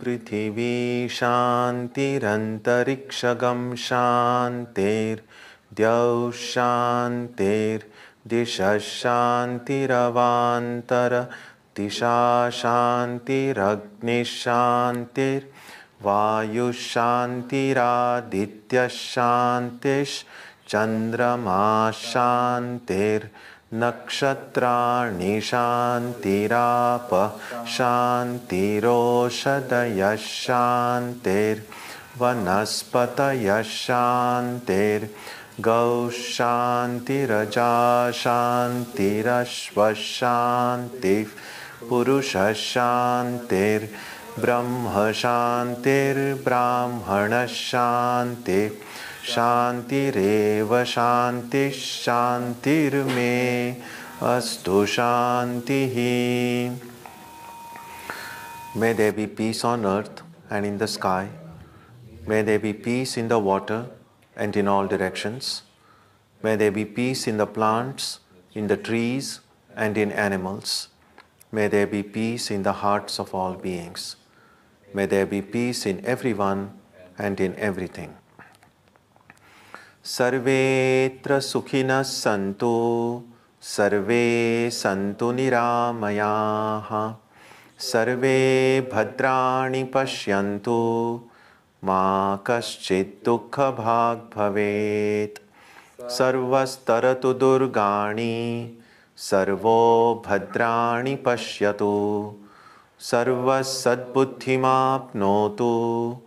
Prithvi Shantirantariksha Shantir Dyav Shantir Disha Shantiravantara Disha Shantiragni Shantir Vayu Shantiraditya Shantish Chandrama Shantir Nakshatrani Shantirapa Shantiroshadaya Shantir Vanaspataya Shantir Gau Shantiraja Shantirashva Shantir Purusha Shantir Brahma Shantir Brahmana Shantir Shantireva Shanti Shantir Me Astu Shantihi. May there be peace on earth and in the sky. May there be peace in the water and in all directions. May there be peace in the plants, in the trees and in animals. May there be peace in the hearts of all beings. May there be peace in everyone and in everything. Sarvetra sukhinas santu, sarve santu niramayaha, sarve bhadrani pashyantu, ma kaschit dukha bhag bhavet, sarvastaratu durgani, sarvo bhadrani pashyatu, sarvas sadbuddhimapnotu,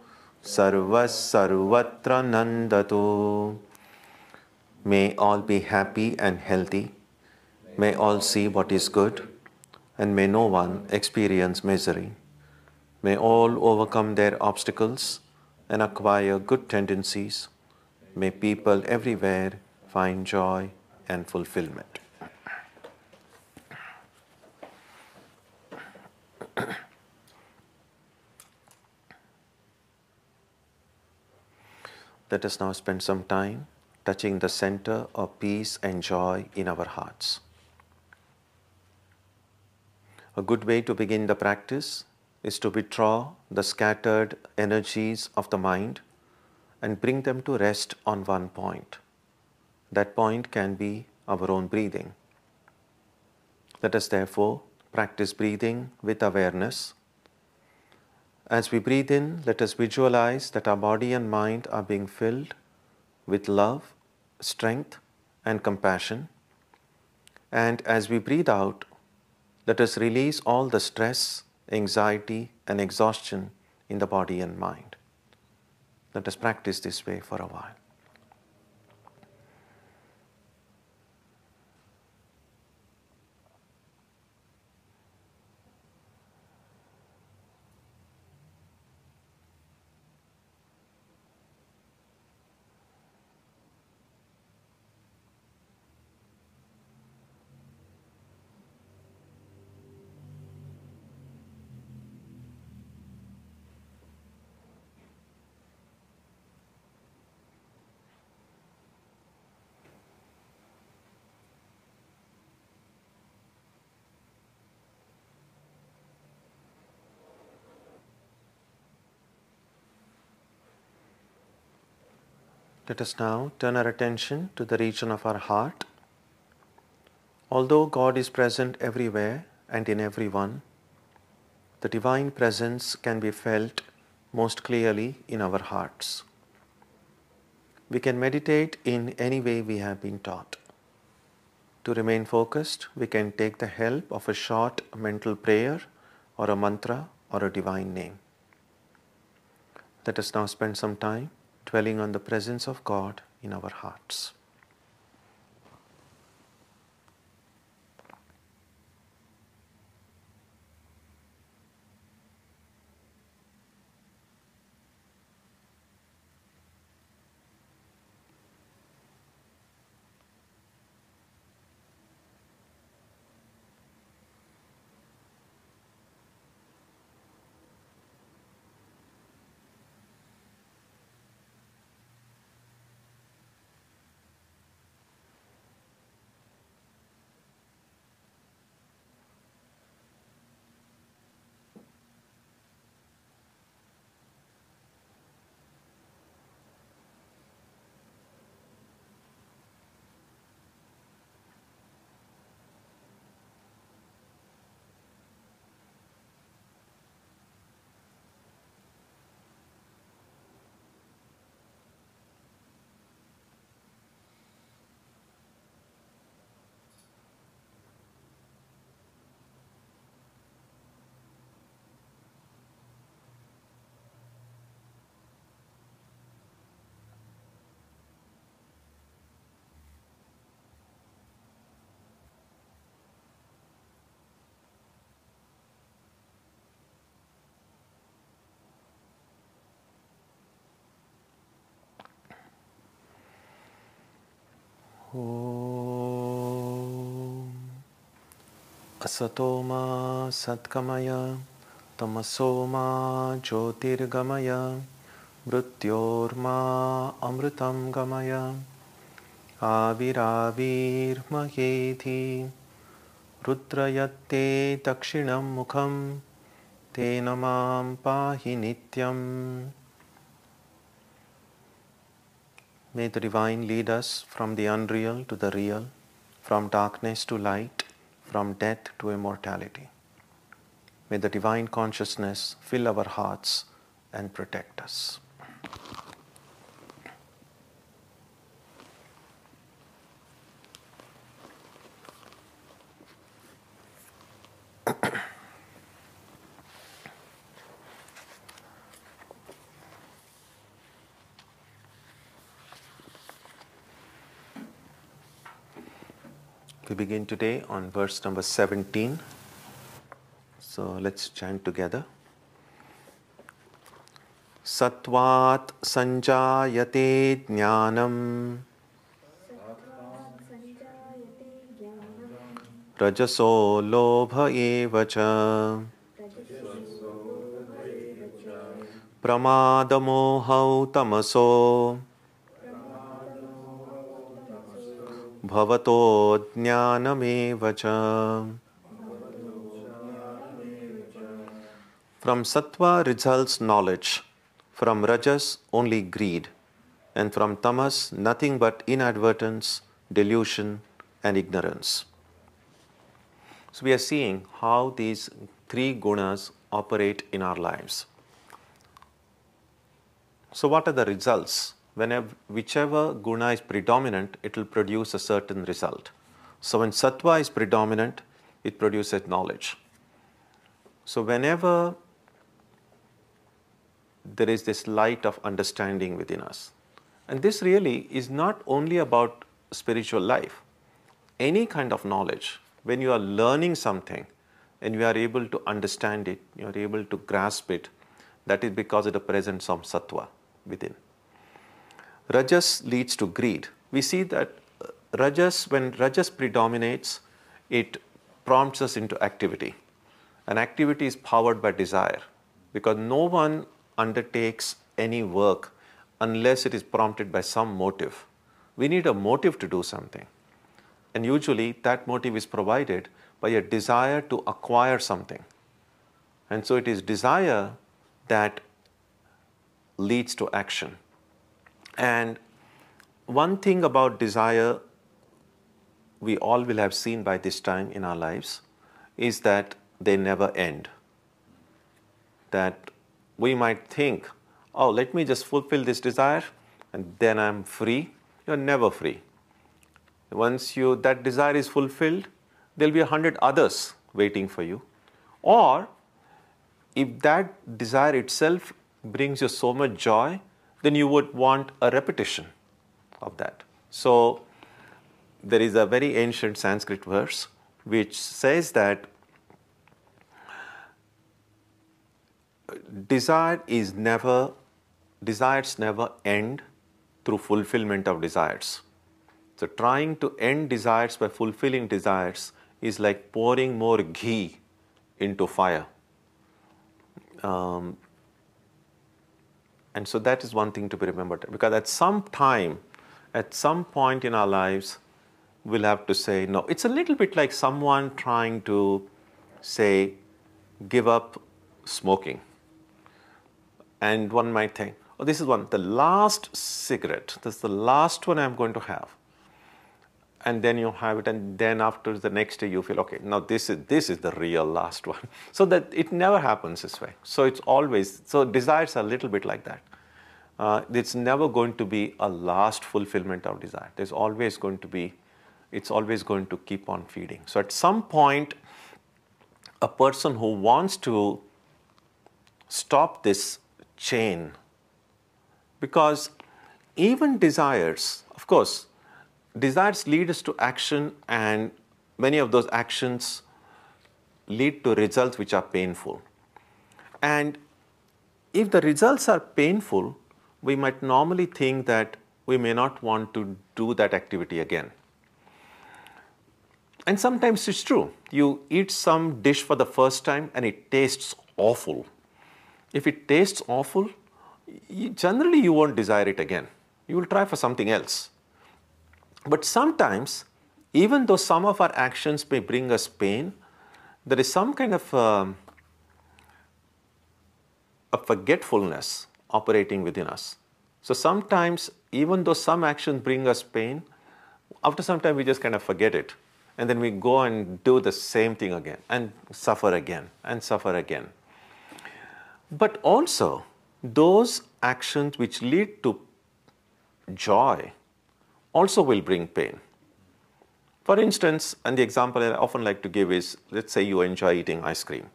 sarvas sarvatra nandatu. May all be happy and healthy. May all see what is good, and may no one experience misery. May all overcome their obstacles and acquire good tendencies. May people everywhere find joy and fulfillment. Let us now spend some time touching the center of peace and joy in our hearts. A good way to begin the practice is to withdraw the scattered energies of the mind and bring them to rest on one point. That point can be our own breathing. Let us therefore practice breathing with awareness. As we breathe in, let us visualize that our body and mind are being filled with love, strength, and compassion. And as we breathe out, let us release all the stress, anxiety, and exhaustion in the body and mind. Let us practice this way for a while. Let us now turn our attention to the region of our heart. Although God is present everywhere and in everyone, the divine presence can be felt most clearly in our hearts. We can meditate in any way we have been taught. To remain focused, we can take the help of a short mental prayer or a mantra or a divine name. Let us now spend some time dwelling on the presence of God in our hearts. Om Asatoma Satkamaya Tamasoma Jyotirgamaya Mrityorma Amritam Gamaya Aviravir Maheti Rudrayatte Dakshinam Mukham Tenamam Pahi Nityam. May the Divine lead us from the unreal to the real, from darkness to light, from death to immortality. May the Divine Consciousness fill our hearts and protect us. We begin today on verse number 17. So let's chant together. Sattvat sanjayate jnanam rajaso lobha evacha pramadamohau tamaso bhavato jnanamevacha. From sattva results knowledge, from rajas only greed, and from tamas nothing but inadvertence, delusion, and ignorance. So we are seeing how these three gunas operate in our lives. So what are the results? Whichever guna is predominant, it will produce a certain result. So when sattva is predominant, it produces knowledge. So whenever there is this light of understanding within us, and this really is not only about spiritual life. Any kind of knowledge, when you are learning something and you are able to understand it, you are able to grasp it, that is because of the presence of sattva within. Rajas leads to greed. We see that when rajas predominates, it prompts us into activity. And activity is powered by desire, because no one undertakes any work unless it is prompted by some motive. We need a motive to do something. And usually that motive is provided by a desire to acquire something. And so it is desire that leads to action. And one thing about desire we all will have seen by this time in our lives is that they never end. That we might think, oh, let me just fulfill this desire and then I'm free. You're never free. Once that desire is fulfilled, there'll be 100 others waiting for you. Or if that desire itself brings you so much joy, then you would want a repetition of that. So there is a very ancient Sanskrit verse which says that desires never end through fulfillment of desires. So trying to end desires by fulfilling desires is like pouring more ghee into fire. And so that is one thing to be remembered, because at some time, at some point in our lives, we'll have to say no. It's a little bit like someone trying to say, give up smoking. And one might think, oh, this is the last cigarette, this is the last one I'm going to have. And then you have it, and then after the next day you feel, okay, now this is the real last one. So that it never happens this way. So it's always, so desires are a little bit like that. It's never going to be a last fulfillment of desire. It's always going to keep on feeding. So at some point, a person who wants to stop this chain, because even desires, of course, desires lead us to action, and many of those actions lead to results which are painful. And if the results are painful, we might normally think that we may not want to do that activity again. And sometimes it's true. You eat some dish for the first time and it tastes awful. If it tastes awful, generally you won't desire it again. You will try for something else. But sometimes, even though some of our actions may bring us pain, there is some kind of a forgetfulness operating within us. So sometimes, even though some actions bring us pain, after some time we just kind of forget it. And then we go and do the same thing again and suffer again and suffer again. But also, those actions which lead to joy also will bring pain. For instance, and the example I often like to give is, let's say you enjoy eating ice cream.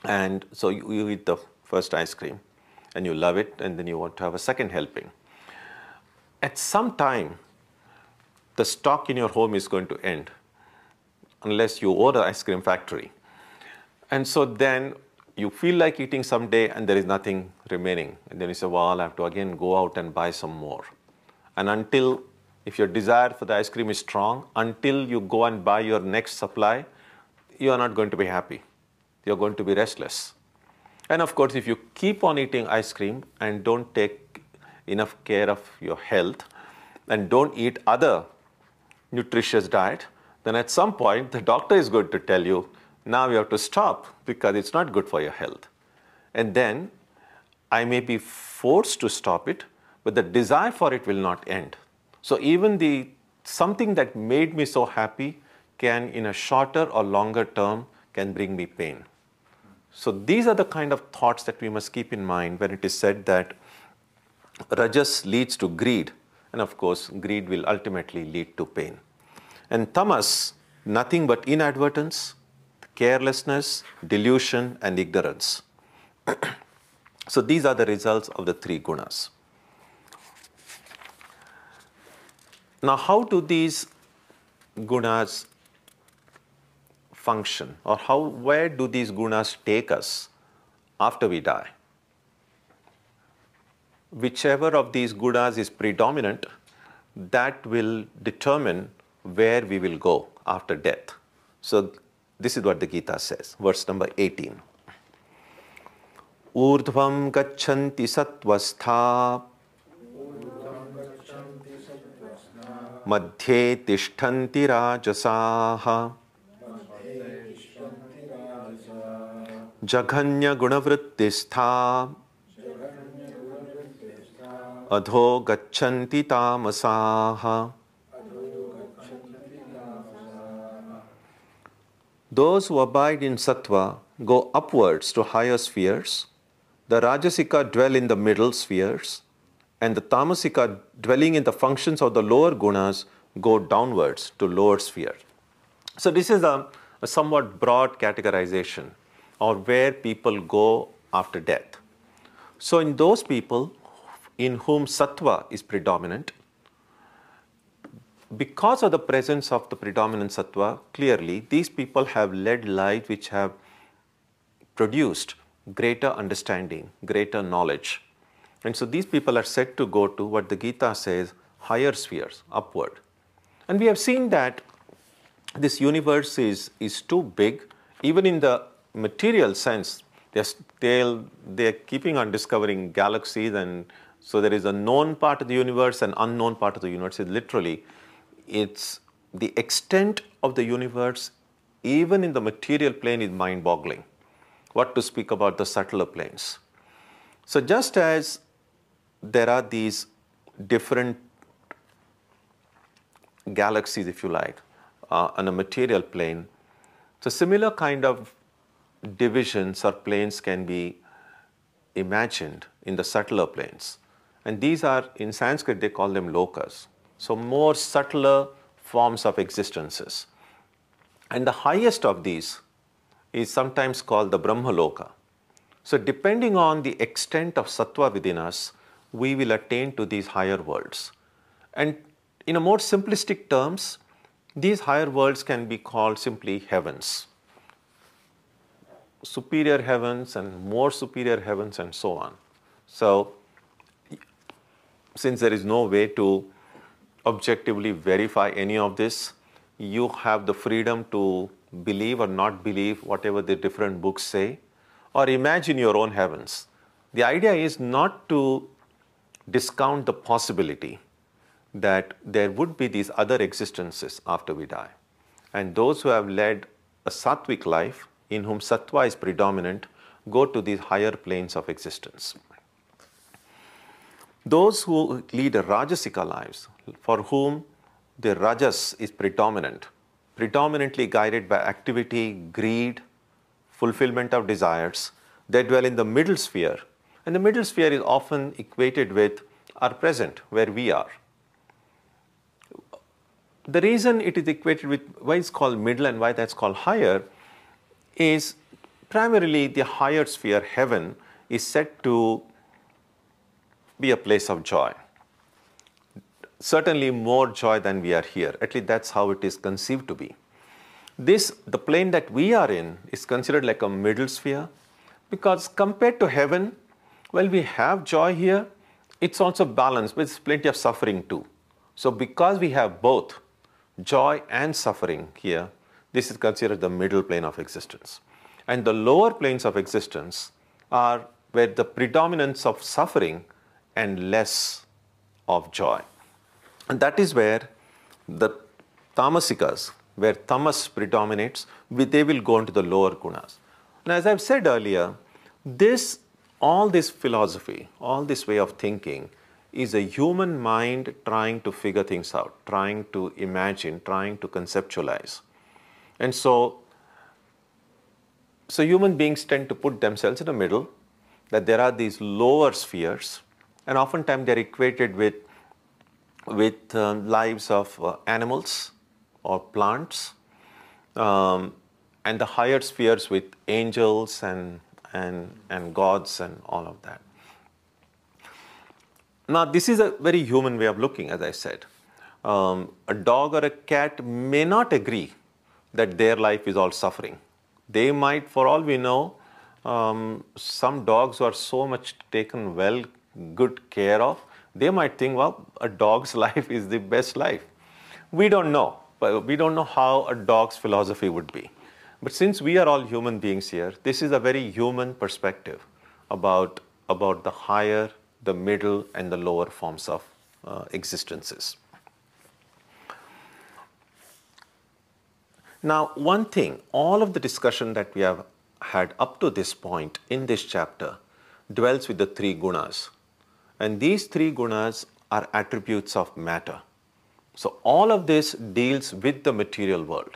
And so you eat the first ice cream and you love it, and then you want to have a second helping. At some time, the stock in your home is going to end unless you own the ice cream factory. And so then you feel like eating someday and there is nothing remaining. And then you say, well, I have to again go out and buy some more. And until, if your desire for the ice cream is strong, until you go and buy your next supply, you are not going to be happy. You are going to be restless. And of course, if you keep on eating ice cream and don't take enough care of your health and don't eat other nutritious diet, then at some point the doctor is going to tell you, now you have to stop because it's not good for your health. And then I may be forced to stop it, but the desire for it will not end. So even something that made me so happy can, in a shorter or longer term, can bring me pain. So these are the kind of thoughts that we must keep in mind when it is said that rajas leads to greed, and of course greed will ultimately lead to pain. And tamas, nothing but inadvertence, carelessness, delusion, and ignorance. So these are the results of the three gunas. Now, how do these gunas function, or where do these gunas take us after we die? Whichever of these gunas is predominant, that will determine where we will go after death. So this is what the Gita says, verse number 18. Urdhvam gachanti sattvastha madhye tishtanti rajasaha jaghanya gunavrittistha adho gachanti tamasaha. Those who abide in sattva go upwards to higher spheres, the rajasika dwell in the middle spheres, and the tamasika, dwelling in the functions of the lower gunas, go downwards to lower spheres. So this is a somewhat broad categorization of where people go after death. So in those people in whom sattva is predominant, because of the presence of the predominant sattva, clearly these people have led lives which have produced greater understanding, greater knowledge. And so these people are said to go to what the Gita says, higher spheres, upward. And we have seen that this universe is too big, even in the material sense. They're keeping on discovering galaxies, and so there is a known part of the universe and unknown part of the universe. It's the extent of the universe, even in the material plane, is mind-boggling. What to speak about the subtler planes? So just as there are these different galaxies, if you like, on a material plane, so similar kind of divisions or planes can be imagined in the subtler planes. And these are, in Sanskrit, they call them lokas. So more subtler forms of existences. And the highest of these is sometimes called the Brahmaloka. So depending on the extent of sattva within us, we will attain to these higher worlds. And in a more simplistic terms, these higher worlds can be called simply heavens. Superior heavens and more superior heavens and so on. So since there is no way to objectively verify any of this, you have the freedom to believe or not believe whatever the different books say, or imagine your own heavens. The idea is not to discount the possibility that there would be these other existences after we die. And those who have led a sattvic life, in whom sattva is predominant, go to these higher planes of existence. Those who lead rajasika lives, for whom the rajas is predominant, predominantly guided by activity, greed, fulfillment of desires, they dwell in the middle sphere. And the middle sphere is often equated with our present, where we are. The reason it is equated with why it's called middle and why that's called higher is primarily the higher sphere, heaven, is said to be a place of joy. Certainly more joy than we are here. At least that's how it is conceived to be. The plane that we are in is considered like a middle sphere because compared to heaven, while we have joy here, it's also balanced with plenty of suffering too. So because we have both joy and suffering here, this is considered the middle plane of existence. And the lower planes of existence are where the predominance of suffering and less of joy. And that is where the tamasikas, where tamas predominates, they will go into the lower gunas. And as I've said earlier, all this philosophy, all this way of thinking is a human mind trying to figure things out, trying to imagine, trying to conceptualize. And so human beings tend to put themselves in the middle, that there are these lower spheres, and oftentimes they're equated with lives of animals or plants, and the higher spheres with angels and gods and all of that. Now, this is a very human way of looking, as I said. A dog or a cat may not agree that their life is all suffering. They might, for all we know, some dogs are so much taken good care of, they might think, well, a dog's life is the best life. We don't know. But we don't know how a dog's philosophy would be. But since we are all human beings here, this is a very human perspective about the higher, the middle, and the lower forms of existences. Now, one thing, all of the discussion that we have had up to this point in this chapter dwells with the three gunas. And these three gunas are attributes of matter. So all of this deals with the material world,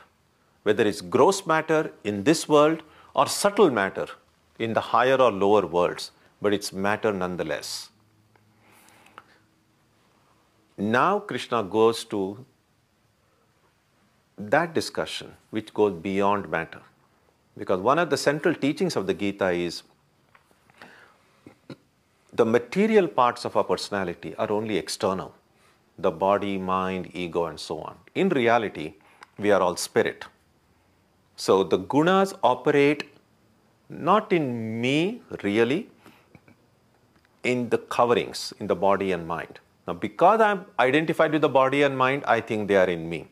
whether it's gross matter in this world or subtle matter in the higher or lower worlds, but it's matter nonetheless. Now Krishna goes to that discussion which goes beyond matter. Because one of the central teachings of the Gita is the material parts of our personality are only external. The body, mind, ego, and so on. In reality, we are all spirit. So the gunas operate not in me really, in the coverings, in the body and mind. Now, because I'm identified with the body and mind, I think they are in me.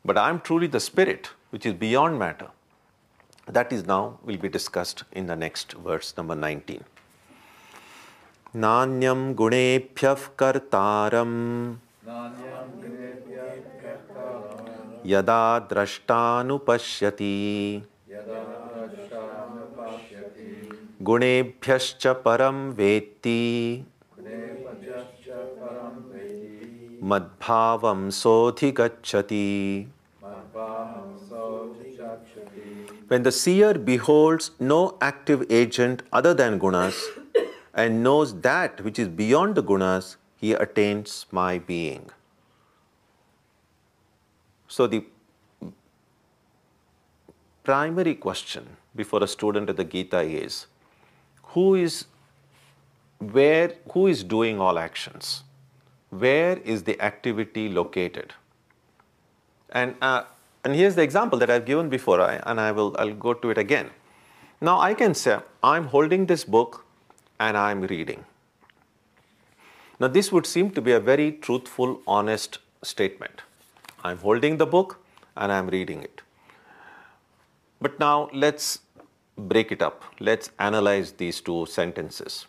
But I'm truly the spirit, which is beyond matter. That is now will be discussed in the next verse, number 19. Nanyam gunebhyah kartaram yada drashtanupashyati gunebhyascha param vetti madbhavam sodhigacchati. When the seer beholds no active agent other than gunas and knows that which is beyond the gunas, he attains my being. So the primary question before a student of the Gita is, who is doing all actions? Where is the activity located? And here's the example that I've given before, I'll go to it again. Now I can say, I'm holding this book and I'm reading. Now this would seem to be a very truthful, honest statement. I'm holding the book, and I'm reading it. But now let's break it up. Let's analyze these two sentences.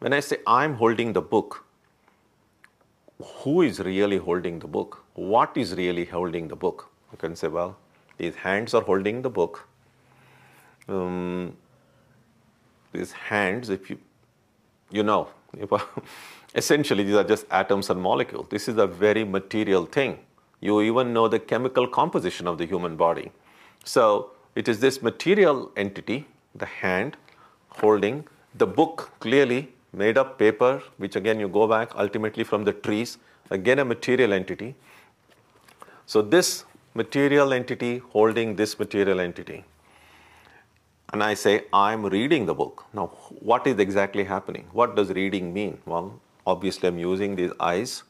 When I say I'm holding the book, who is really holding the book? What is really holding the book? You can say, well, these hands are holding the book. These hands, if essentially these are just atoms and molecules. This is a very material thing. You even know the chemical composition of the human body. So it is this material entity, the hand, holding the book, clearly made of paper, which again you go back ultimately from the trees, again a material entity. So this material entity holding this material entity. And I say, I'm reading the book. Now, what is exactly happening? What does reading mean? Well, obviously I'm using these eyes,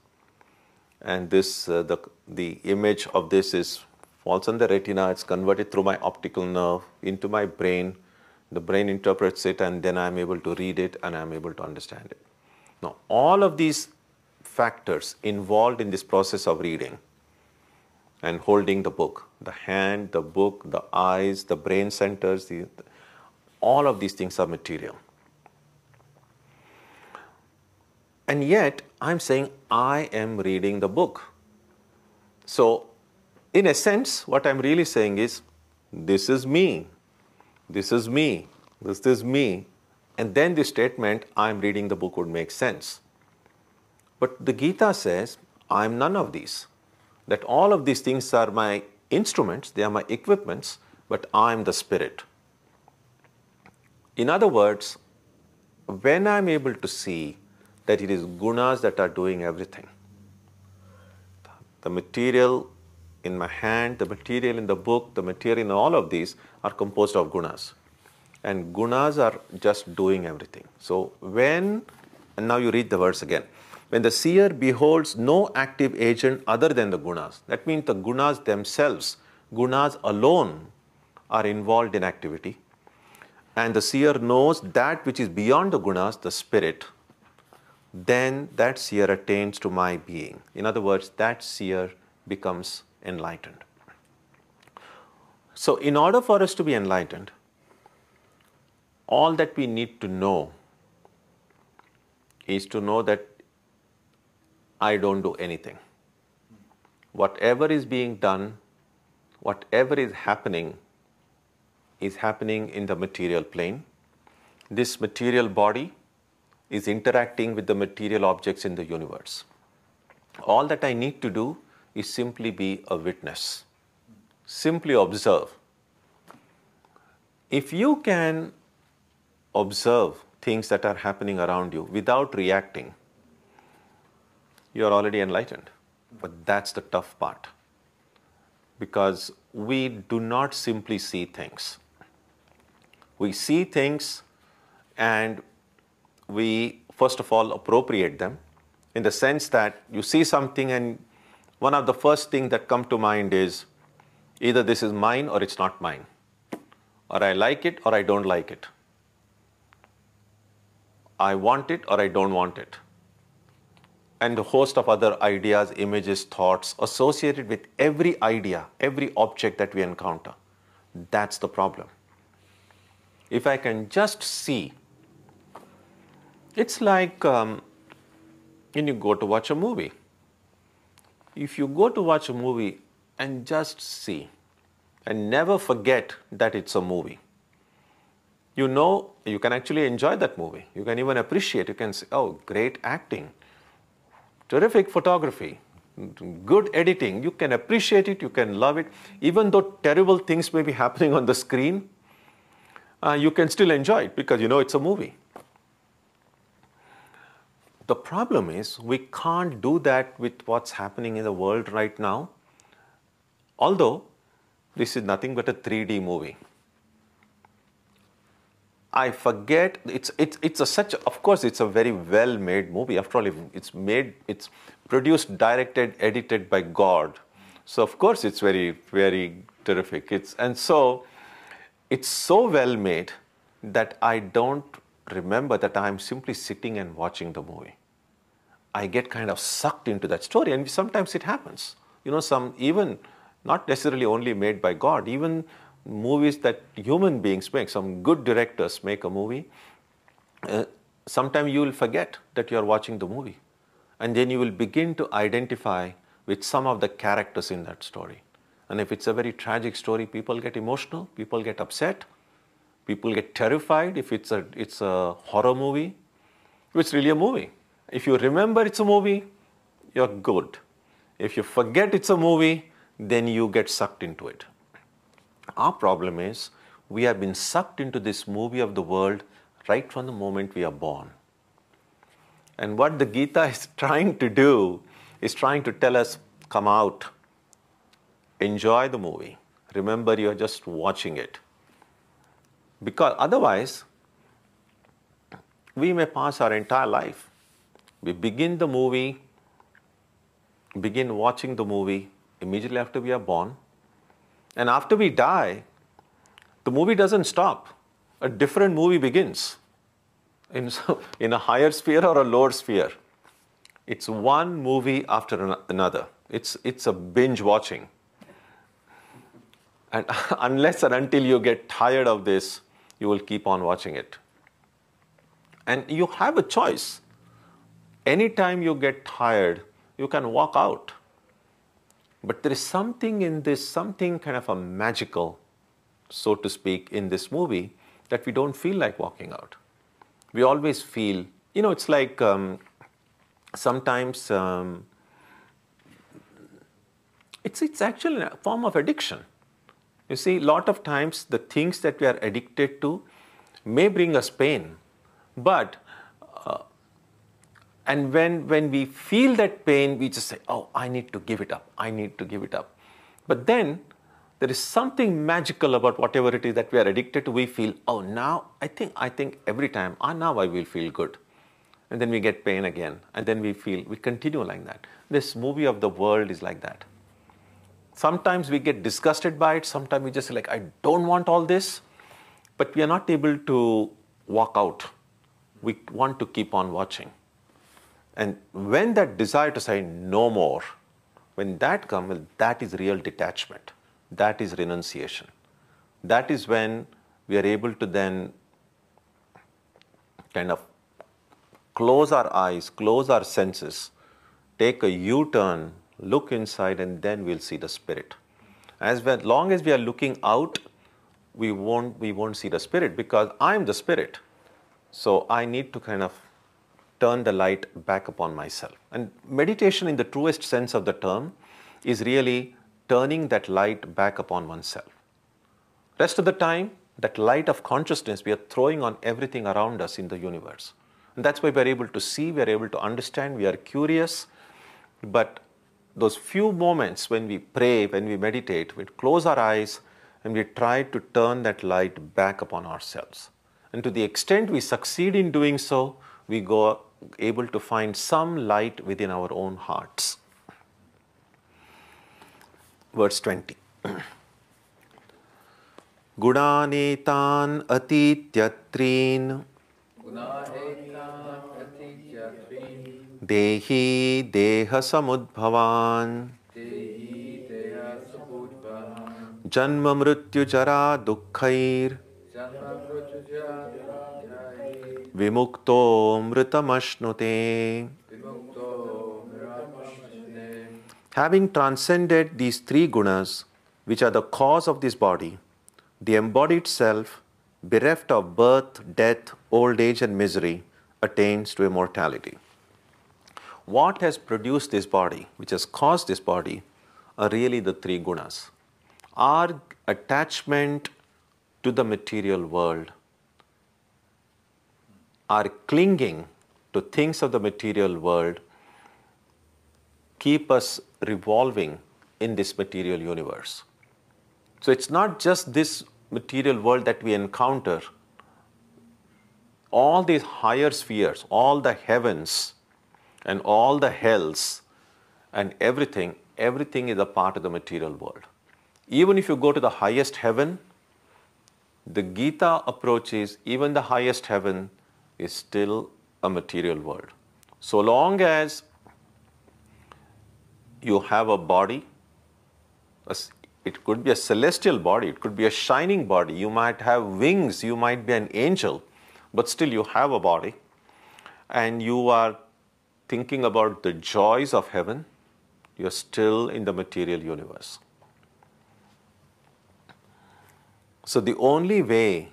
and this the image of this falls on the retina. It's converted through my optical nerve into my brain. The brain interprets it, and then I'm able to read it, and I'm able to understand it. Now, all of these factors involved in this process of reading and holding the book, the hand, the book, the eyes, the brain centers, all of these things are material. And yet, I'm saying I am reading the book. So, in a sense, what I'm really saying is, this is me, this is me, this is me. And then the statement, I'm reading the book, would make sense. But the Gita says, I'm none of these. That all of these things are my instruments, they are my equipments, but I'm the spirit. In other words, when I'm able to see that it is gunas that are doing everything, the material in my hand, the material in the book, the material in all of these are composed of gunas. And gunas are just doing everything. So and now you read the verse again. When the seer beholds no active agent other than the gunas, that means the gunas themselves, gunas alone are involved in activity. And the seer knows that which is beyond the gunas, the spirit, then that seer attains to my being. In other words, that seer becomes enlightened. So in order for us to be enlightened, all that we need to know is to know that I don't do anything. Whatever is being done, whatever is happening in the material plane. This material body is interacting with the material objects in the universe. All that I need to do is simply be a witness. Simply observe. If you can observe things that are happening around you without reacting, you are already enlightened. But that's the tough part. Because we do not simply see things. We see things and we first of all appropriate them, in the sense that you see something and one of the first things that come to mind is either this is mine or it's not mine. Or I like it or I don't like it. I want it or I don't want it. And a host of other ideas, images, thoughts associated with every idea, every object that we encounter. That's the problem. If I can just see, it's like when you go to watch a movie. If you go to watch a movie and just see and never forget that it's a movie, you know you can actually enjoy that movie. You can even appreciate, you can say, oh, great acting, terrific photography, good editing. You can appreciate it, you can love it. Even though terrible things may be happening on the screen, you can still enjoy it because you know it's a movie. The problem is we can't do that with what's happening in the world right now, although this is nothing but a 3D movie. I forget, of course it's a very well made movie. After all, it's produced, directed, edited by God. So of course it's very, very terrific. It's so well made that I don't remember that I'm simply sitting and watching the movie. I get kind of sucked into that story, and sometimes it happens. You know, even not necessarily only made by God, even movies that human beings make, some good directors make a movie, sometimes you will forget that you are watching the movie. And then you will begin to identify with some of the characters in that story. And if it's a very tragic story, people get emotional, people get upset, people get terrified. If it's a horror movie, it's really a movie. If you remember it's a movie, you're good. If you forget it's a movie, then you get sucked into it. Our problem is we have been sucked into this movie of the world right from the moment we are born. And what the Gita is trying to do is trying to tell us, come out, enjoy the movie. Remember, you're just watching it. Because otherwise, we may pass our entire life. We begin watching the movie immediately after we are born. And after we die, the movie doesn't stop. A different movie begins in a higher sphere or a lower sphere. It's one movie after another. It's a binge watching. And unless and until you get tired of this, you will keep on watching it. And you have a choice. Anytime you get tired, you can walk out. But there is something in this, something kind of a magical, so to speak, in this movie that we don't feel like walking out. We always feel, it's like sometimes it's actually a form of addiction. You see, a lot of times the things that we are addicted to may bring us pain, but and when we feel that pain, we just say, oh, I need to give it up. I need to give it up. But then there is something magical about whatever it is that we are addicted to. We feel, oh, now I think every time, now I will feel good. And then we get pain again. And then we continue like that. This movie of the world is like that. Sometimes we get disgusted by it. Sometimes we just say, I don't want all this. But we are not able to walk out. We want to keep on watching. And when that desire to say no more, when that comes, that is real detachment. That is renunciation. That is when we are able to then kind of close our eyes, close our senses, take a U-turn, look inside, and then we'll see the spirit. As long as we are looking out, we won't see the spirit, because I'm the spirit. So I need to kind of turn the light back upon myself. And meditation in the truest sense of the term is really turning that light back upon oneself. Rest of the time, that light of consciousness we are throwing on everything around us in the universe. And that's why we are able to see, we are able to understand, we are curious. But those few moments when we pray, when we meditate, we close our eyes and we try to turn that light back upon ourselves. And to the extent we succeed in doing so, we go able to find some light within our own hearts. Verse 20. Gunanetan atityatrin dehi deha samudbhavan janma mrityu jara dukkhair vimukto mritamashnute. Having transcended these three gunas, which are the cause of this body, the embodied self, bereft of birth, death, old age and misery, attains to immortality. What has produced this body, which has caused this body, are really the three gunas. Our attachment to the material world, our clinging to things of the material world, keep us revolving in this material universe. So it's not just this material world that we encounter. All these higher spheres, all the heavens and all the hells and everything is a part of the material world. Even if you go to the highest heaven, the Gita approach is even the highest heaven is still a material world. So long as you have a body, it could be a celestial body, it could be a shining body, you might have wings, you might be an angel, but still you have a body, and you are thinking about the joys of heaven, you are still in the material universe. So the only way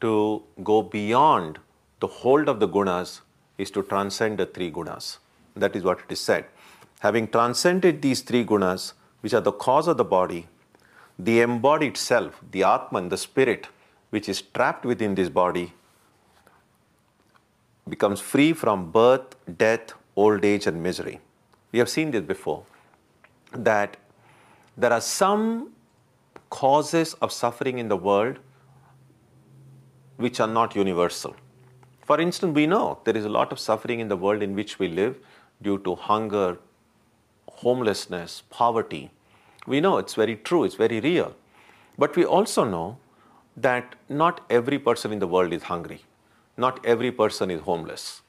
to go beyond the hold of the gunas is to transcend the three gunas. That is what it is said. Having transcended these three gunas, which are the cause of the body, the embodied self, the Atman, the spirit, which is trapped within this body, becomes free from birth, death, old age, and misery. We have seen this before, that there are some causes of suffering in the world which are not universal. For instance, we know there is a lot of suffering in the world in which we live due to hunger, homelessness, poverty. We know it's very true, it's very real. But we also know that not every person in the world is hungry. Not every person is homeless.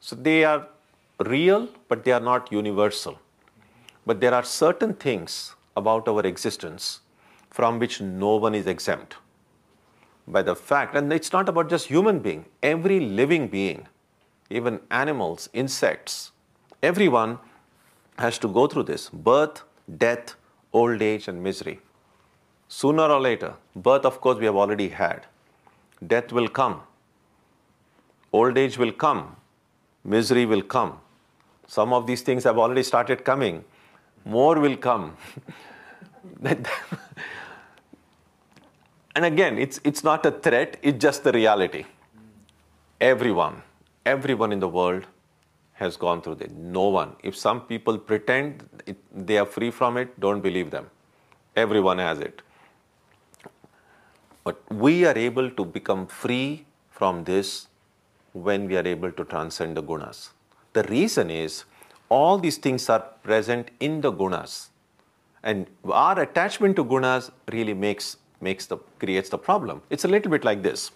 So they are real, but they are not universal. But there are certain things about our existence from which no one is exempt. By the fact, and it's not about just human being, every living being, even animals, insects, everyone has to go through this: birth, death, old age, and misery. Sooner or later, birth, of course, we have already had. Death will come. Old age will come. Misery will come. Some of these things have already started coming. More will come. And again, it's not a threat, it's just the reality. Everyone in the world has gone through this. No one. If some people pretend they are free from it, don't believe them. Everyone has it. But we are able to become free from this when we are able to transcend the gunas. The reason is all these things are present in the gunas. And our attachment to gunas really creates the problem. It's a little bit like this.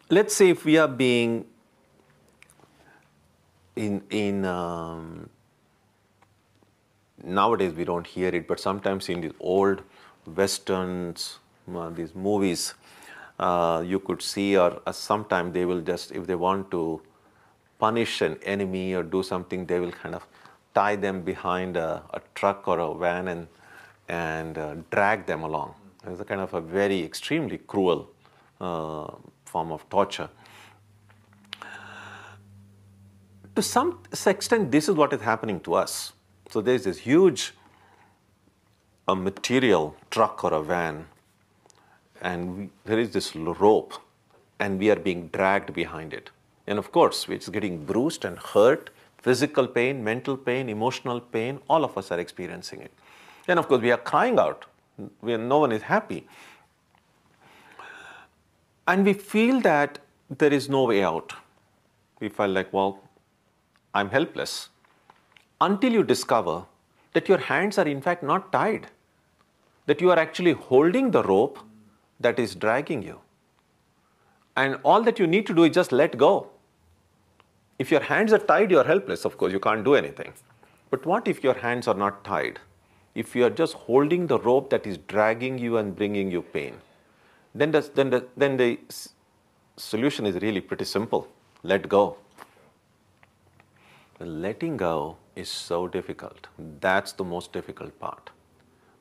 Let's say if we are being nowadays we don't hear it, but sometimes in these old westerns, these movies, you could see, or sometimes they will just, if they want to punish an enemy or do something, they will kind of tie them behind a truck or a van and drag them along. It's a kind of a very extremely cruel form of torture. To some extent, this is what is happening to us. So there's this huge material truck or a van, and there is this rope, and we are being dragged behind it. And of course, it's getting bruised and hurt, physical pain, mental pain, emotional pain, all of us are experiencing it. And of course, we are crying out. No one is happy. And we feel that there is no way out. We feel like, well, I'm helpless. Until you discover that your hands are in fact not tied, that you are actually holding the rope that is dragging you. And all that you need to do is just let go. If your hands are tied, you are helpless. Of course, you can't do anything. But what if your hands are not tied? If you are just holding the rope that is dragging you and bringing you pain, then the solution is really pretty simple. Let go. Letting go is so difficult. That's the most difficult part.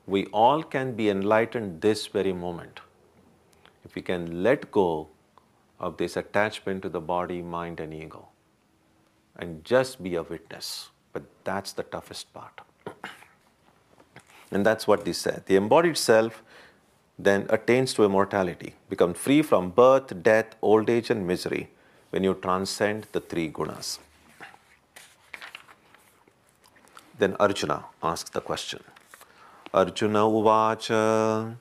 We all can be enlightened this very moment. If we can let go of this attachment to the body, mind, and ego, and just be a witness. But that's the toughest part. And that's what this said. The embodied self then attains to immortality, becomes free from birth, death, old age, and misery when you transcend the three gunas. Then Arjuna asks the question. Arjuna uvacha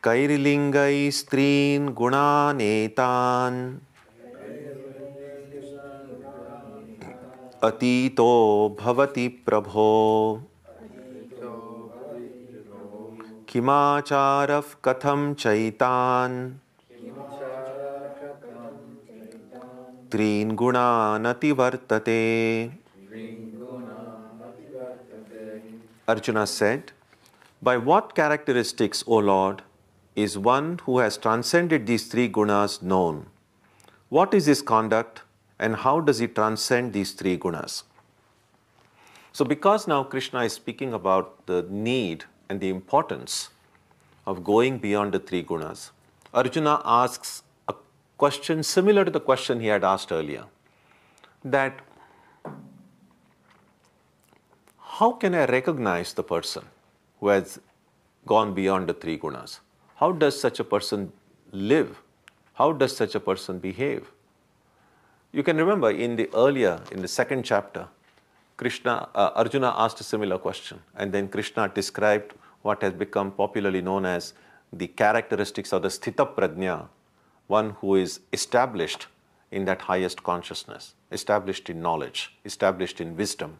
kairilingai strin gunanetan atito bhavati prabho kimacharav katham chaitan trin gunanati vartate. Arjuna said, "By what characteristics, O Lord, is one who has transcended these three gunas known? What is his conduct and how does he transcend these three gunas?" So because now Krishna is speaking about the need and the importance of going beyond the three gunas, Arjuna asks a question similar to the question he had asked earlier, that how can I recognize the person who has gone beyond the three gunas? How does such a person live? How does such a person behave? You can remember in the second chapter, Arjuna asked a similar question, and then Krishna described what has become popularly known as the characteristics of the sthita prajna, one who is established in that highest consciousness, established in knowledge, established in wisdom.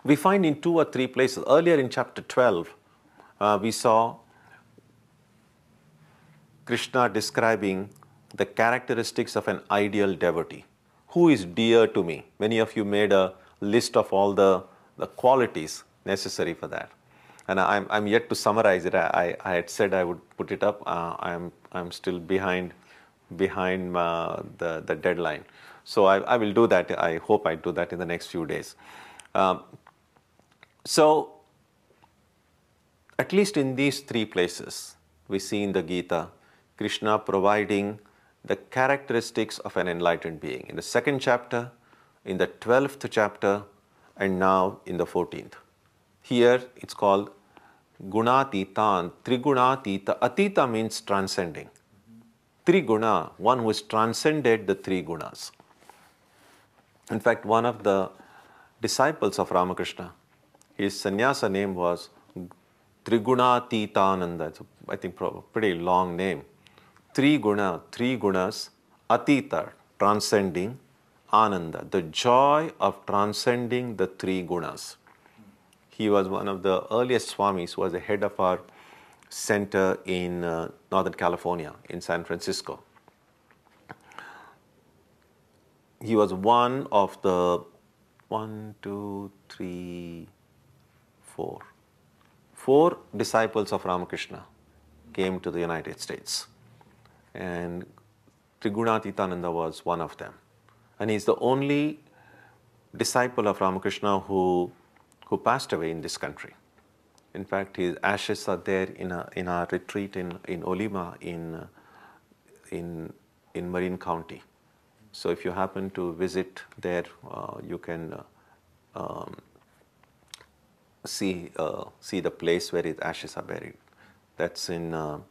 We find in 2 or 3 places. Earlier in chapter 12, we saw Krishna describing the characteristics of an ideal devotee. Who is dear to me? Many of you made a list of all the qualities necessary for that. And I'm yet to summarize it. I had said I would put it up. I'm still behind the deadline. So I will do that. I hope I do that in the next few days. So at least in these 3 places, we see in the Gita, Krishna providing the characteristics of an enlightened being. In the 2nd chapter, in the 12th chapter, and now in the 14th. Here it's called Gunatitan, Trigunatita. Atita means transcending. Triguna, one who has transcended the 3 gunas. In fact, one of the disciples of Ramakrishna, his sannyasa name was Trigunatitananda. It's I think a pretty long name. 3 gunas, Atita, transcending, Ananda, the joy of transcending the 3 gunas. He was one of the earliest Swamis who was the head of our center in Northern California, in San Francisco. He was one of the 4 disciples of Ramakrishna came to the United States. And Trigunatitananda was one of them. And he's the only disciple of Ramakrishna who passed away in this country. In fact, his ashes are there in our retreat in Olima in Marin County. So if you happen to visit there, you can see the place where his ashes are buried. That's in a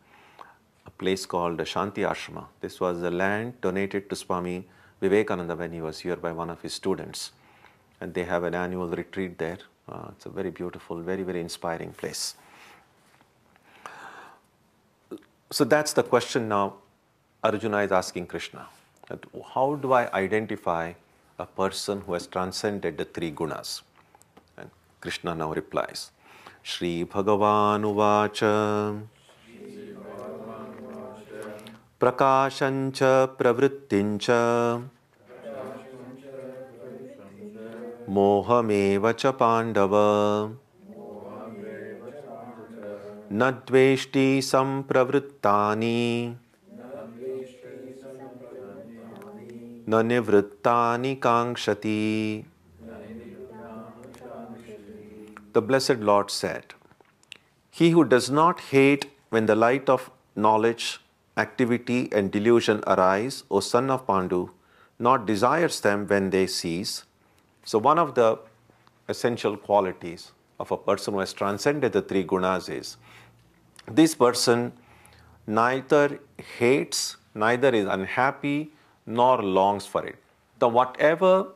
place called Shanti Ashrama. This was the land donated to Swami Vivekananda when he was here by one of his students. And they have an annual retreat there. It's a very beautiful, very, very inspiring place. So that's the question now Arjuna is asking Krishna. That how do I identify a person who has transcended the 3 gunas? And Krishna now replies, Shri Bhagavan Uvacha Prakashancha Pravrittincha Mohameva cha Pandava Nadveshti sampravrittani Nanivrittani kankshati. The Blessed Lord said, he who does not hate when the light of knowledge, activity and delusion arise, O son of Pandu, nor desires them when they cease. So one of the essential qualities of a person who has transcended the 3 gunas is, this person neither hates, neither is unhappy, nor longs for it. The whatever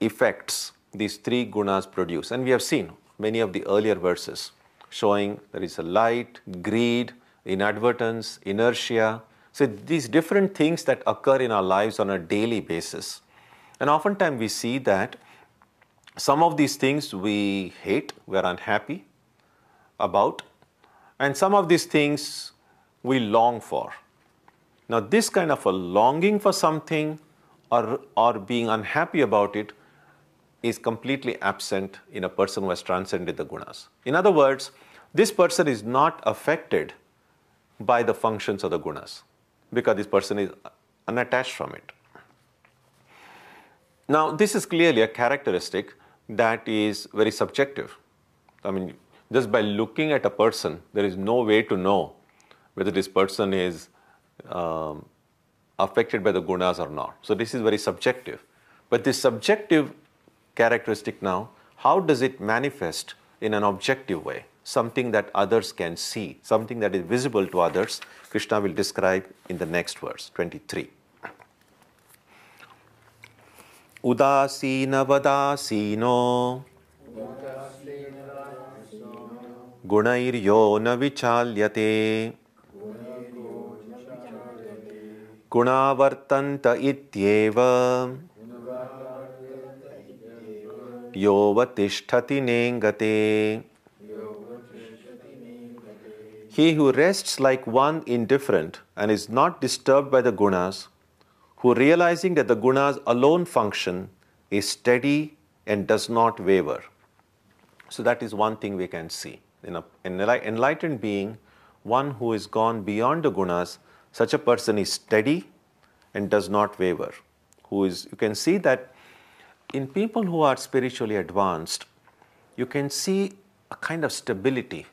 effects these 3 gunas produce, and we have seen many of the earlier verses showing there is a light, greed, inadvertence, inertia. So these different things that occur in our lives on a daily basis. And oftentimes we see that some of these things we hate, we are unhappy about, and some of these things we long for. Now this kind of a longing for something or being unhappy about it is completely absent in a person who has transcended the gunas. In other words, this person is not affected by the functions of the gunas because this person is unattached from it. Now, this is clearly a characteristic that is very subjective. I mean, just by looking at a person, there is no way to know whether this person is affected by the gunas or not. So this is very subjective. But this subjective characteristic now, how does it manifest in an objective way? Something that others can see, something that is visible to others. Krishna will describe in the next verse, 23. Udasina vadasino gunairyo na vichalyate gunavartanta ityeva yovatishtati nengate. He who rests like one indifferent and is not disturbed by the gunas, who realizing that the gunas alone function, is steady and does not waver. So that is one thing we can see. In an enlightened being, one who is gone beyond the gunas, such a person is steady and does not waver. You can see that in people who are spiritually advanced, you can see a kind of stability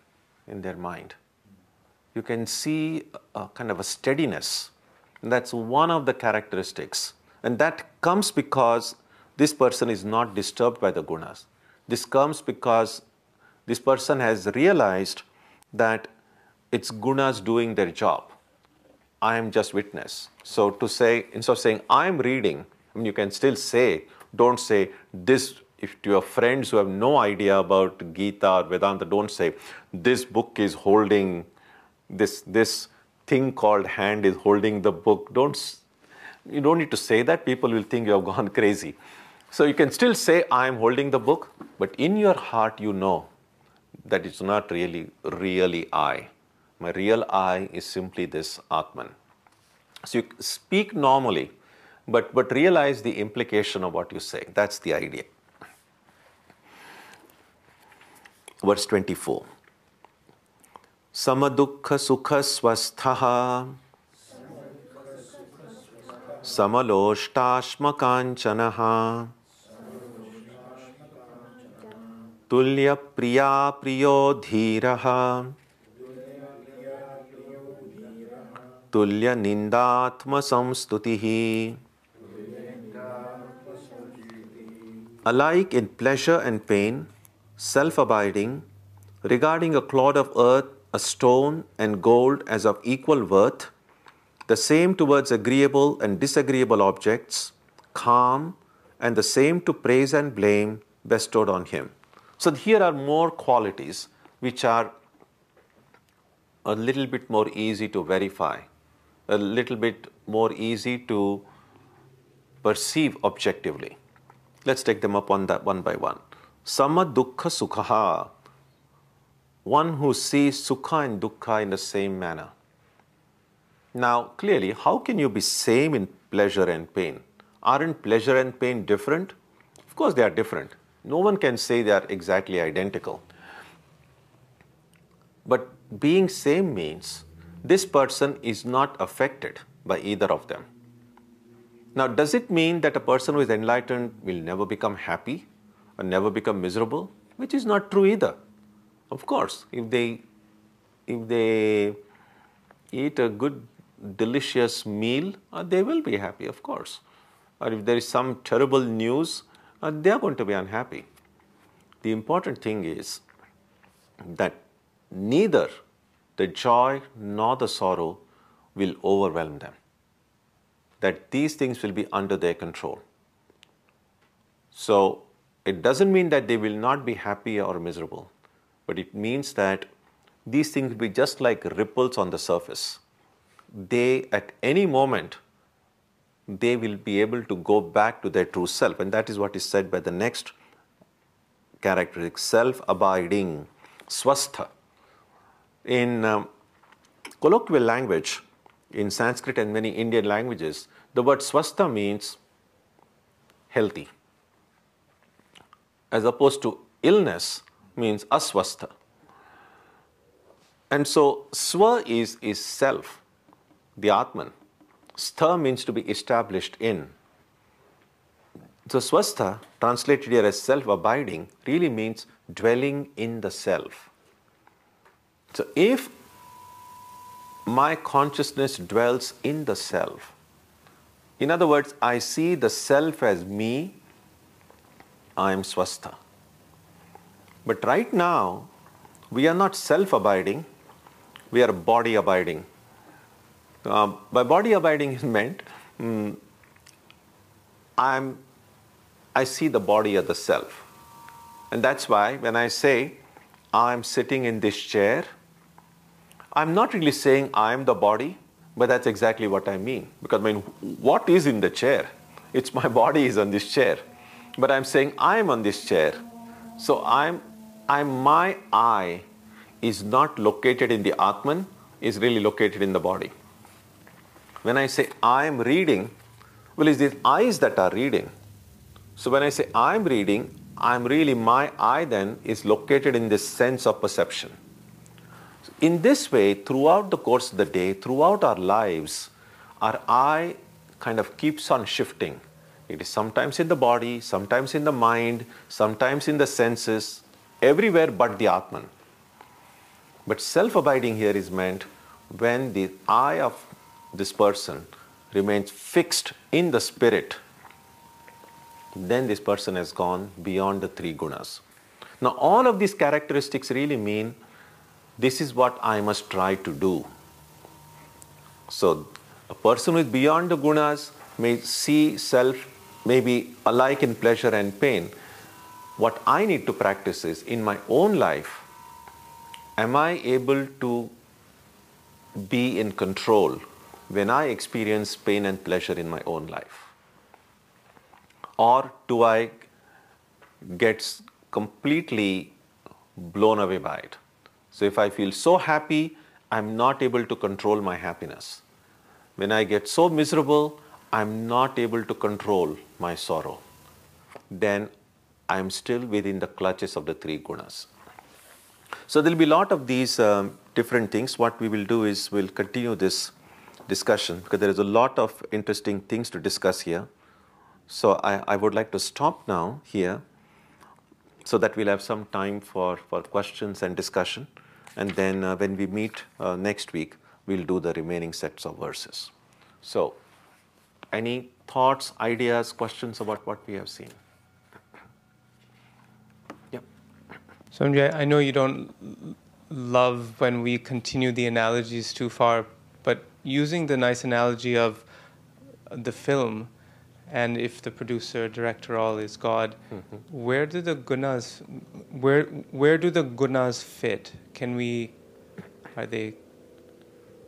in their mind. You can see a kind of a steadiness. And that's one of the characteristics. And that comes because this person is not disturbed by the gunas. This comes because this person has realized that it's gunas doing their job. I am just witness. So to say, instead of saying, I am reading, I mean, you can still say, don't say this, if to your friends who have no idea about Gita or Vedanta, don't say, this book is holding, this thing called hand is holding the book. You don't need to say that. People will think you have gone crazy. So you can still say, I am holding the book, but in your heart you know that it's not really I. My real I is simply this Atman. So you speak normally, but realize the implication of what you say. That's the idea. Verse 24. Samadukha sukha swasthaha samaloshtasma kanchanaha tulya priya priyo dhiraha tulya nindatma samstutihi. Alike in pleasure and pain, self-abiding, regarding a clod of earth, a stone and gold as of equal worth, the same towards agreeable and disagreeable objects, calm, and the same to praise and blame bestowed on him. So here are more qualities which are a little bit more easy to verify, a little bit more easy to perceive objectively. Let's take them up one by one. Sama dukkha sukha. One who sees sukha and dukkha in the same manner. Now, clearly, how can you be same in pleasure and pain? Aren't pleasure and pain different? Of course, they are different. No one can say they are exactly identical. But being same means this person is not affected by either of them. Now, does it mean that a person who is enlightened will never become happy or never become miserable? Which is not true either. Of course, if they eat a good, delicious meal, they will be happy, of course. Or if there is some terrible news, they are going to be unhappy. The important thing is that neither the joy nor the sorrow will overwhelm them. That these things will be under their control. So it doesn't mean that they will not be happy or miserable, but it means that these things will be just like ripples on the surface. They, at any moment, they will be able to go back to their true self. And that is what is said by the next characteristic, self-abiding, swastha. In colloquial language, in Sanskrit and many Indian languages, the word swastha means healthy. As opposed to illness means aswastha. And so swa is self, the Atman. Stha means to be established in. So swastha, translated here as self-abiding, really means dwelling in the self. So if my consciousness dwells in the self, in other words, I see the self as me, I am swastha. But right now, we are not self-abiding, we are body-abiding. By body-abiding is meant, I see the body as the self. And that's why when I say, I'm sitting in this chair, I'm not really saying I'm the body, but that's exactly what I mean. Because what is in the chair? It's my body is on this chair. But I'm saying I'm on this chair. So my I is not located in the Atman, is really located in the body. When I say I'm reading, well, it's these eyes that are reading. So when I say I'm reading, my I then is located in this sense of perception. In this way, throughout the course of the day, throughout our lives, our I kind of keeps on shifting. It is sometimes in the body, sometimes in the mind, sometimes in the senses, everywhere but the Atman. But self-abiding here is meant when the I of this person remains fixed in the spirit, then this person has gone beyond the three gunas. Now all of these characteristics really mean this is what I must try to do. So a person who is beyond the gunas may see self maybe alike in pleasure and pain. What I need to practice is, in my own life, am I able to be in control when I experience pain and pleasure in my own life? Or do I get completely blown away by it? So if I feel so happy, I'm not able to control my happiness. When I get so miserable, I'm not able to control my sorrow. Then I'm still within the clutches of the three gunas. So there'll be a lot of these different things. What we will do is we'll continue this discussion because there is a lot of interesting things to discuss here. So I would like to stop now here so that we'll have some time for questions and discussion. And then when we meet next week, we'll do the remaining sets of verses. So any thoughts, ideas, questions about what we have seen? Yep. Swamiji, I know you don't love when we continue the analogies too far, but using the nice analogy of the film, and if the producer, director, all is God, where do the gunas, where do the gunas fit? Are they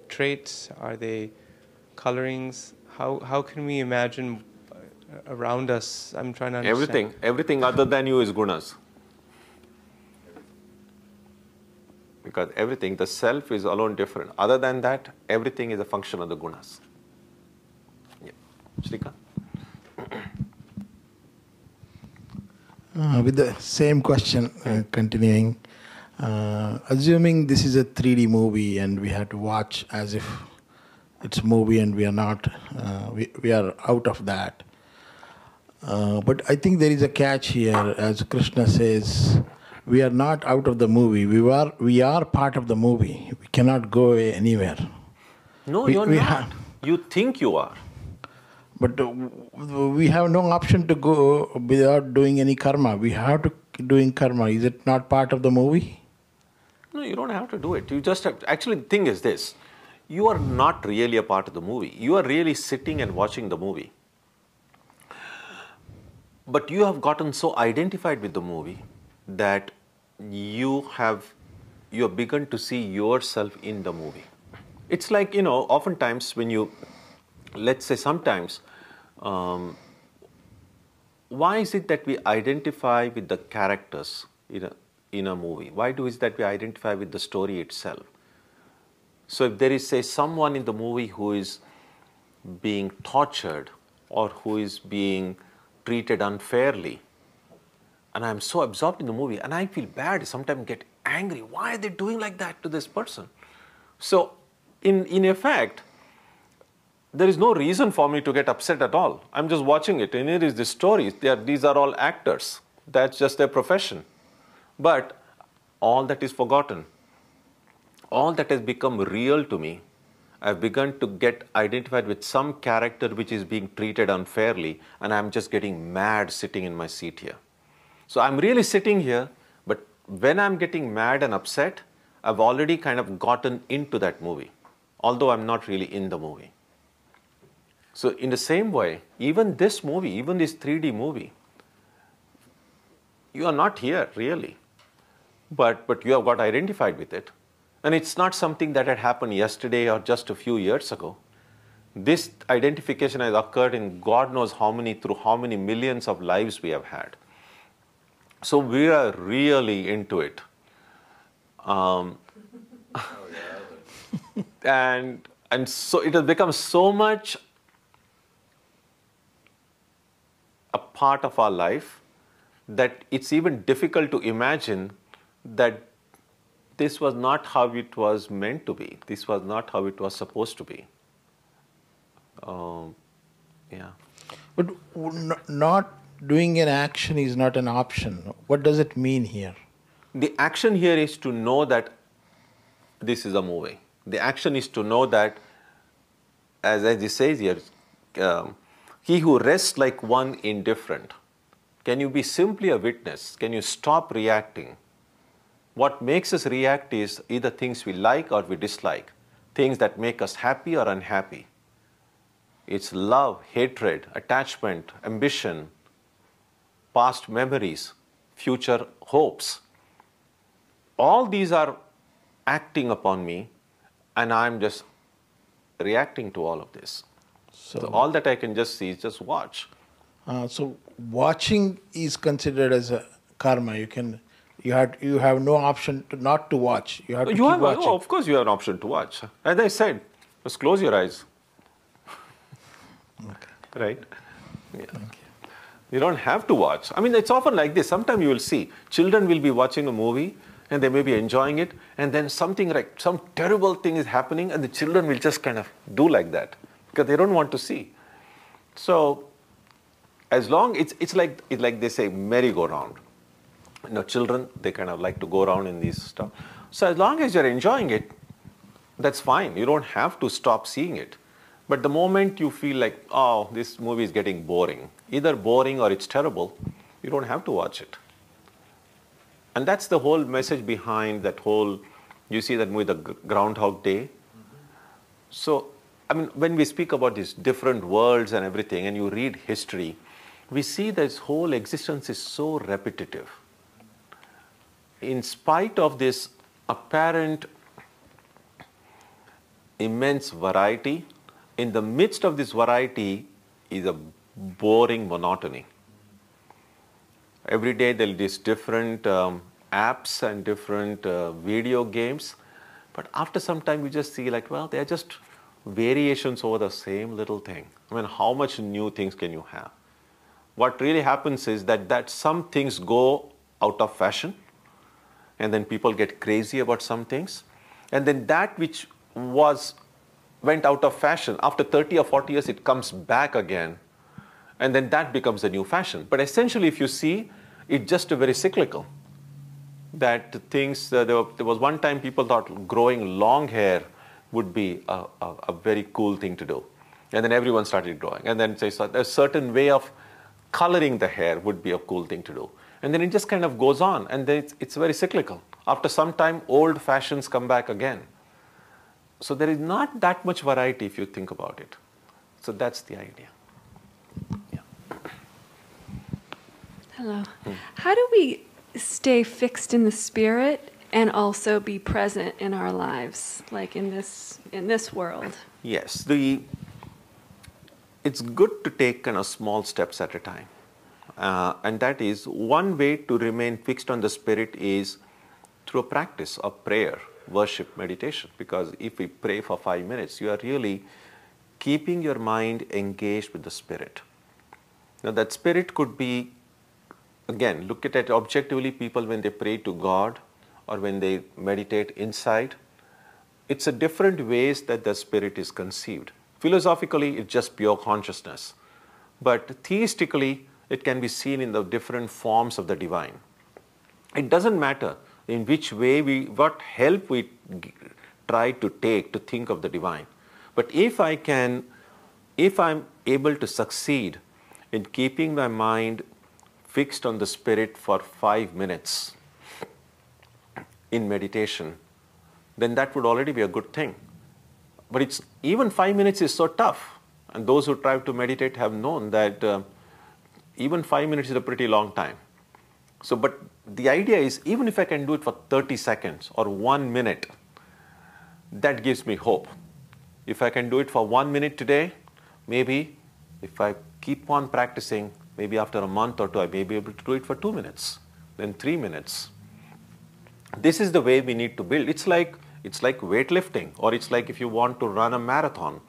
traits? Are they colorings? How can we imagine around us? I'm trying to understand. Everything other than you is gunas. Because everything, the self is alone different. Other than that, everything is a function of the gunas. Yeah. Shrikant? With the same question, continuing, assuming this is a 3D movie and we have to watch as if it's a movie and we are not, we are out of that. But I think there is a catch here, as Krishna says, we are not out of the movie. We are part of the movie. We cannot go away anywhere. No, you're not. You think you are. But we have no option to go without doing any karma. We have to doing karma. Is it not part of the movie? No, you don't have to do it. You just have to. Actually, the thing is this. You are not really a part of the movie. You are really sitting and watching the movie. But you have gotten so identified with the movie that you have begun to see yourself in the movie. It's like, oftentimes when you, let's say sometimes, why is it that we identify with the characters in a movie? Why is that we identify with the story itself? So if there is, say, someone in the movie who is being tortured or who is being treated unfairly. And I'm so absorbed in the movie, and I feel bad, sometimes get angry. Why are they doing like that to this person? So, in effect, there is no reason for me to get upset at all. I'm just watching it, and here is the story. These are all actors. That's just their profession. But all that is forgotten. All that has become real to me. I've begun to get identified with some character which is being treated unfairly, and I'm just getting mad sitting in my seat here. So I'm really sitting here, but when I'm getting mad and upset, I've already kind of gotten into that movie, although I'm not really in the movie. So in the same way, even this movie, even this 3D movie, you are not here really, but you have got identified with it. And it's not something that had happened yesterday or just a few years ago. This identification has occurred in God knows how many, through how many millions of lives we have had. So we are really into it. And so it has become so much a part of our life that it's even difficult to imagine that this was not how it was meant to be. This was not how it was supposed to be. Yeah. But not doing an action is not an option. What does it mean here? The action here is to know that this is a movie. The action is to know that, as it says here, he who rests like one indifferent. Can you be simply a witness? Can you stop reacting? What makes us react is either things we like or we dislike, things that make us happy or unhappy. It's love, hatred, attachment, ambition, past memories, future hopes. All these are acting upon me, and I'm just reacting to all of this. So all that I can just see is just watch. So watching is considered as a karma. You have no option to not to watch. You have to keep watching. Oh, of course you have an option to watch. As I said, just close your eyes. Okay. Right? Yeah. Thank you. You don't have to watch. I mean, it's often like this. Sometimes you will see children will be watching a movie and they may be enjoying it, and then something like some terrible thing is happening, and the children will just kind of do like that because they don't want to see. So, as long it's like they say merry-go-round. You know, children, they kind of like to go around in these stuff. So as long as you're enjoying it, that's fine. You don't have to stop seeing it. But the moment you feel like, oh, this movie is getting boring, either boring or it's terrible, you don't have to watch it. And that's the whole message behind that whole, you see that movie, the Groundhog Day. So, I mean, when we speak about these different worlds and everything, and you read history, we see that this whole existence is so repetitive. In spite of this apparent immense variety, in the midst of this variety is a boring monotony. Every day there are these different apps and different video games, but after some time you just see like, well, they're just variations over the same little thing. I mean, how much new things can you have? What really happens is that some things go out of fashion, and then people get crazy about some things, and then that which went out of fashion, after 30 or 40 years it comes back again, and then that becomes a new fashion. But essentially, if you see, it's just a very cyclical. That things, there was one time people thought growing long hair would be a very cool thing to do, and then everyone started growing, and then a certain way of coloring the hair would be a cool thing to do. And then it just kind of goes on, and then it's very cyclical. After some time, old fashions come back again. So there is not that much variety if you think about it. So that's the idea. Yeah. Hello. How do we stay fixed in the spirit and also be present in our lives, like in this world? Yes. It's good to take kind of small steps at a time. And that is one way to remain fixed on the spirit is through a practice of prayer, worship, meditation. Because if we pray for 5 minutes, you are really keeping your mind engaged with the spirit. Now that spirit could be, again, look at it objectively, people when they pray to God or when they meditate inside, it's a different ways that the spirit is conceived. Philosophically, it's just pure consciousness. But theistically, it can be seen in the different forms of the divine. It doesn't matter in which way what help we try to take to think of the divine. But if I'm able to succeed in keeping my mind fixed on the spirit for 5 minutes in meditation, then that would already be a good thing. But even 5 minutes is so tough. And those who try to meditate have known that even 5 minutes is a pretty long time. So, but the idea is, even if I can do it for 30 seconds or 1 minute, that gives me hope. If I can do it for 1 minute today, maybe if I keep on practicing, maybe after a month or two, I may be able to do it for 2 minutes, then 3 minutes. This is the way we need to build. It's like weightlifting, or it's like if you want to run a marathon,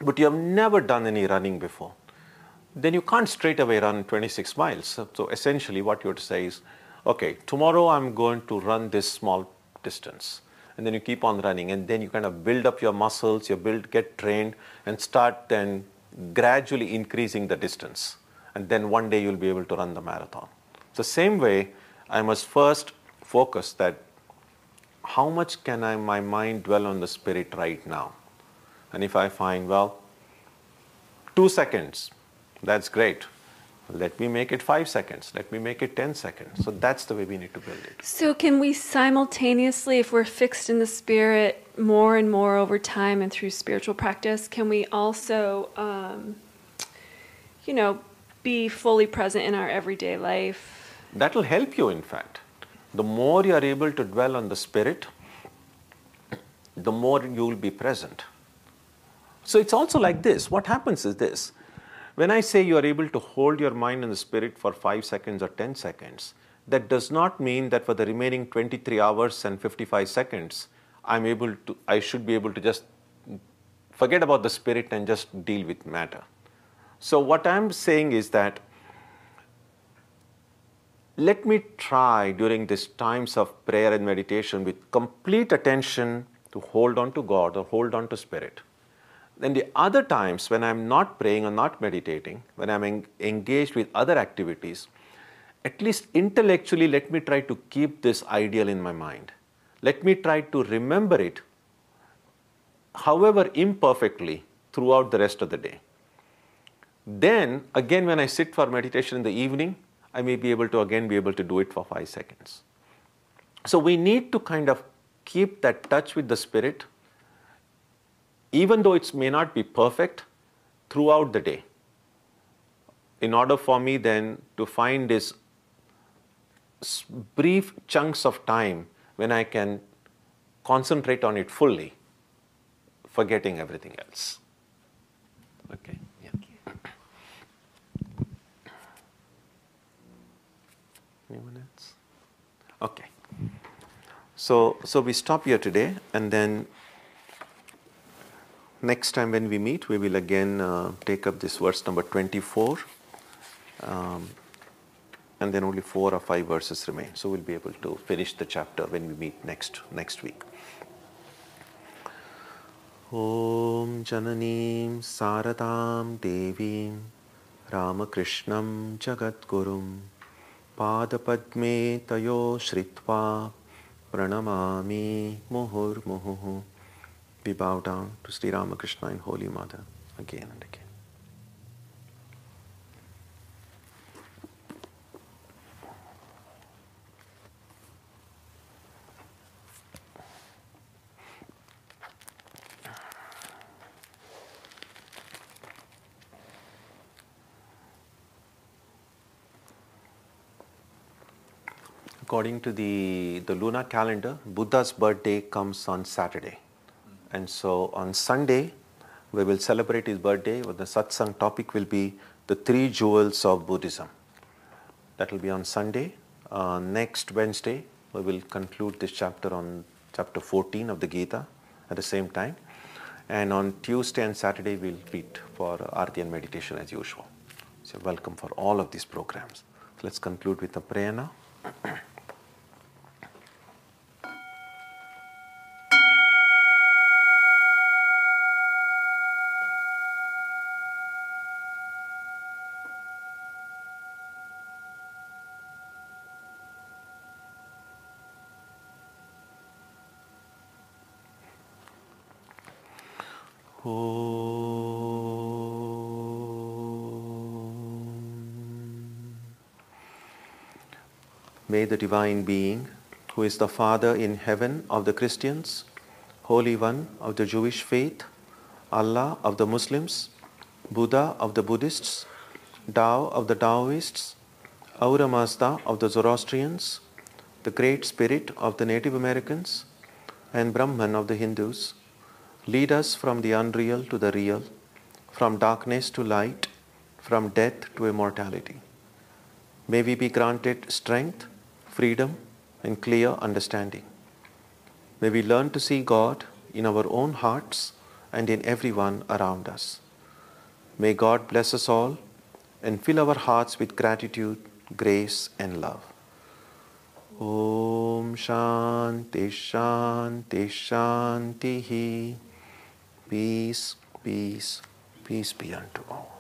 but you have never done any running before, then you can't straight away run 26 miles. So essentially what you would say is, okay, tomorrow I'm going to run this small distance. And then you keep on running, and then you kind of build up your muscles, get trained, and start then gradually increasing the distance. And then one day you'll be able to run the marathon. So same way, I must first focus that how much can my mind dwell on the spirit right now? And if I find, well, 2 seconds, that's great. Let me make it 5 seconds. Let me make it 10 seconds. So that's the way we need to build it. So can we simultaneously, if we're fixed in the spirit more and more over time and through spiritual practice, can we also, be fully present in our everyday life? That will help you, in fact. The more you are able to dwell on the spirit, the more you will be present. So it's also like this. What happens is this. When I say you are able to hold your mind and the spirit for 5 seconds or 10 seconds, that does not mean that for the remaining 23 hours and 55 seconds, I should be able to just forget about the spirit and just deal with matter. So what I'm saying is that let me try during these times of prayer and meditation with complete attention to hold on to God or hold on to spirit. Then the other times when I'm not praying or not meditating, when I'm engaged with other activities, at least intellectually let me try to keep this ideal in my mind. Let me try to remember it, however imperfectly, throughout the rest of the day. Then again when I sit for meditation in the evening, I may be able to do it for 5 seconds. So we need to kind of keep that touch with the spirit, even though it may not be perfect, throughout the day. In order for me then to find these brief chunks of time when I can concentrate on it fully, forgetting everything else. Okay. Yeah. Anyone else? Okay. So we stop here today, and then next time when we meet, we will again take up this verse number 24, and then only 4 or 5 verses remain. So we'll be able to finish the chapter when we meet next week. Om Jananim Saradam Devim Ramakrishnam Jagadgurum Padapadme Tayo Shritva Pranamami Muhur Muhuhu. We bow down to Sri Ramakrishna and Holy Mother again and again. According to the lunar calendar, Buddha's birthday comes on Saturday. And so on Sunday, we will celebrate his birthday. The satsang topic will be the 3 jewels of Buddhism. That will be on Sunday. Next Wednesday, we will conclude this chapter on chapter 14 of the Gita at the same time. And on Tuesday and Saturday, we'll meet for Aarti and meditation as usual. You're welcome for all of these programs. Let's conclude with a prayer now. May the Divine Being, who is the Father in heaven of the Christians, Holy One of the Jewish faith, Allah of the Muslims, Buddha of the Buddhists, Tao of the Taoists, Ahura Mazda of the Zoroastrians, the Great Spirit of the Native Americans, and Brahman of the Hindus, lead us from the unreal to the real, from darkness to light, from death to immortality. May we be granted strength, freedom, and clear understanding. May we learn to see God in our own hearts and in everyone around us. May God bless us all and fill our hearts with gratitude, grace, and love. Om Shanti Shanti Shanti. Peace, peace, peace be unto all.